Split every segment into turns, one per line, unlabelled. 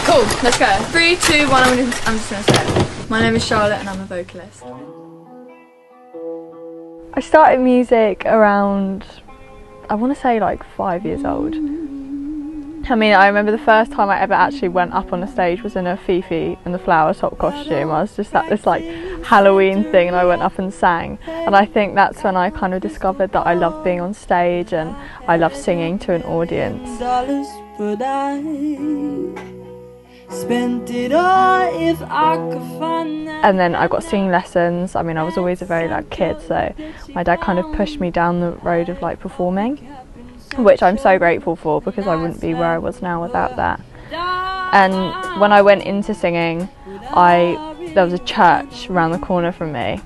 Cool, let's go. 3, 2, 1, I'm just gonna say it. My name is Charlotte and I'm a vocalist. I started music around, I want to say like 5 years old. I mean, I remember the first time I ever actually went up on a stage was in a Fifi and the Flower top costume. I was just at this like Halloween thing and I went up and sang. And I think that's when I kind of discovered that I love being on stage and I love singing to an audience. Spent it all if I could find that. And then I got singing lessons. I mean, I was always a very loud kid, so my dad kind of pushed me down the road of like performing, which I'm so grateful for because I wouldn't be where I was now without that. And when I went into singing, there was a church around the corner from me,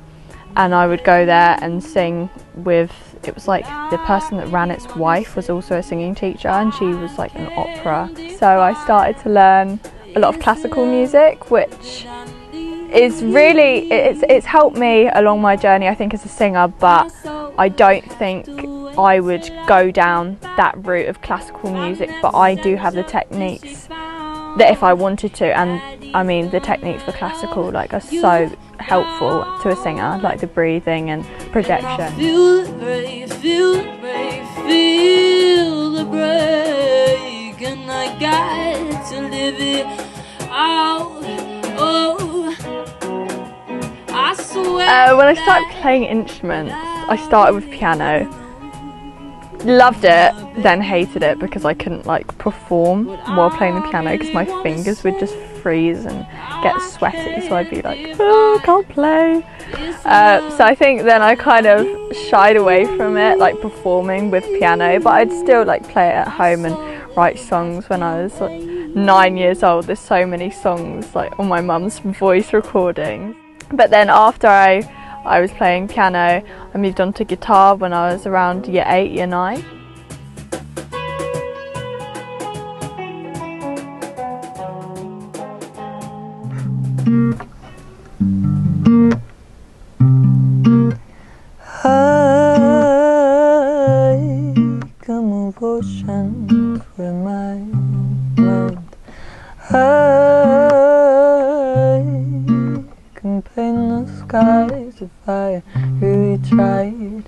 and I would go there and sing with, it was like the person that ran its wife was also a singing teacher, and she was like an opera. So I started to learn a lot of classical music, which is really, it's helped me along my journey, I think, as a singer, but I don't think I would go down that route of classical music, but I do have the techniques that if I wanted to, and I mean the techniques for classical like are so helpful to a singer, like the breathing and projection. Feel the break, feel the break, feel the break, and I got to live it out. Oh, I swear. When I started playing instruments, I started with piano. Loved it, then hated it because I couldn't like perform while playing the piano because my fingers would just freeze and get sweaty, so I'd be like, oh, I can't play. So I think then I kind of shied away from it, like performing with piano, but I'd still like play it at home and write songs. When I was like 9 years old, there's so many songs like on my mum's voice recordings. But then after I was playing piano, I moved on to guitar when I was around year 8, year 9. Come ocean for my mind. Can paint the skies if I really tried.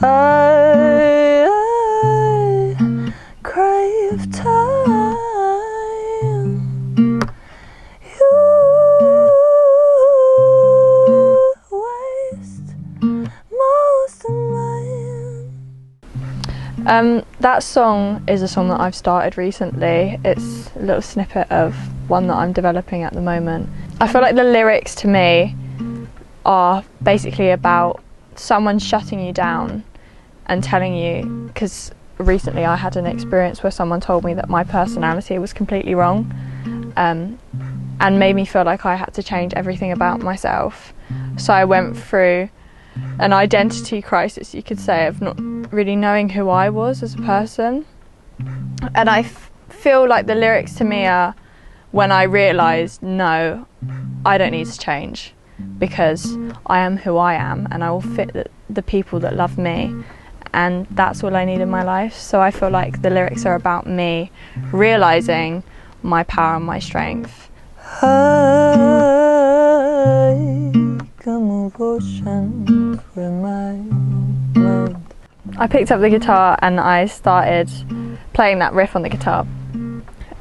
I crave time. You waste most of mine. That song is a song that I've started recently. It's a little snippet of one that I'm developing at the moment. I feel like the lyrics to me are basically about someone shutting you down and telling you, because recently I had an experience where someone told me that my personality was completely wrong, and made me feel like I had to change everything about myself. So I went through an identity crisis, you could say, of not really knowing who I was as a person. And I feel like the lyrics to me are when I realised, no, I don't need to change because I am who I am and I will fit the people that love me, and that's all I need in my life. So I feel like the lyrics are about me realising my power and my strength. I picked up the guitar and I started playing that riff on the guitar,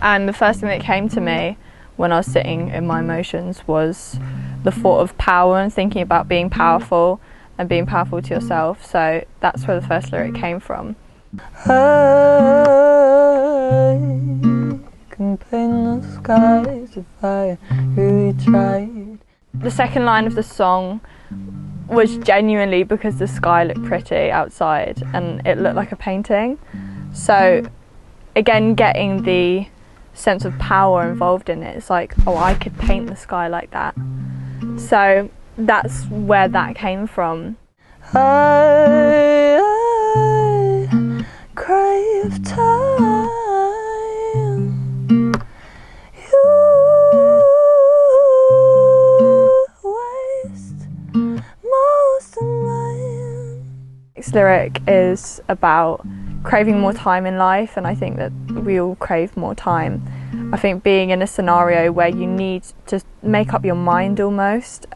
and the first thing that came to me when I was sitting in my emotions was the thought of power and thinking about being powerful and being powerful to yourself. So that's where the first lyric came from. I can paint the skies if I really tried. The second line of the song was genuinely because the sky looked pretty outside and it looked like a painting. So again, getting the sense of power involved in it. It's like, oh, I could paint the sky like that. So that's where that came from. I crave time. You waste most of mine. Next lyric is about craving more time in life, and I think that we all crave more time, I think being in a scenario where you need to make up your mind almost,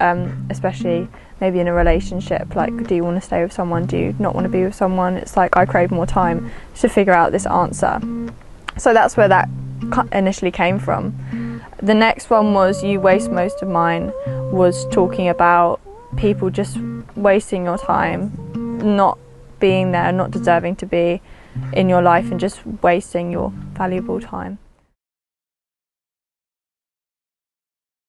especially maybe in a relationship, like do you want to stay with someone, do you not want to be with someone, it's like I crave more time to figure out this answer. So that's where that initially came from. The next one was You Waste Most of Mine, was talking about people just wasting your time, not being there, not deserving to be in your life and just wasting your valuable time.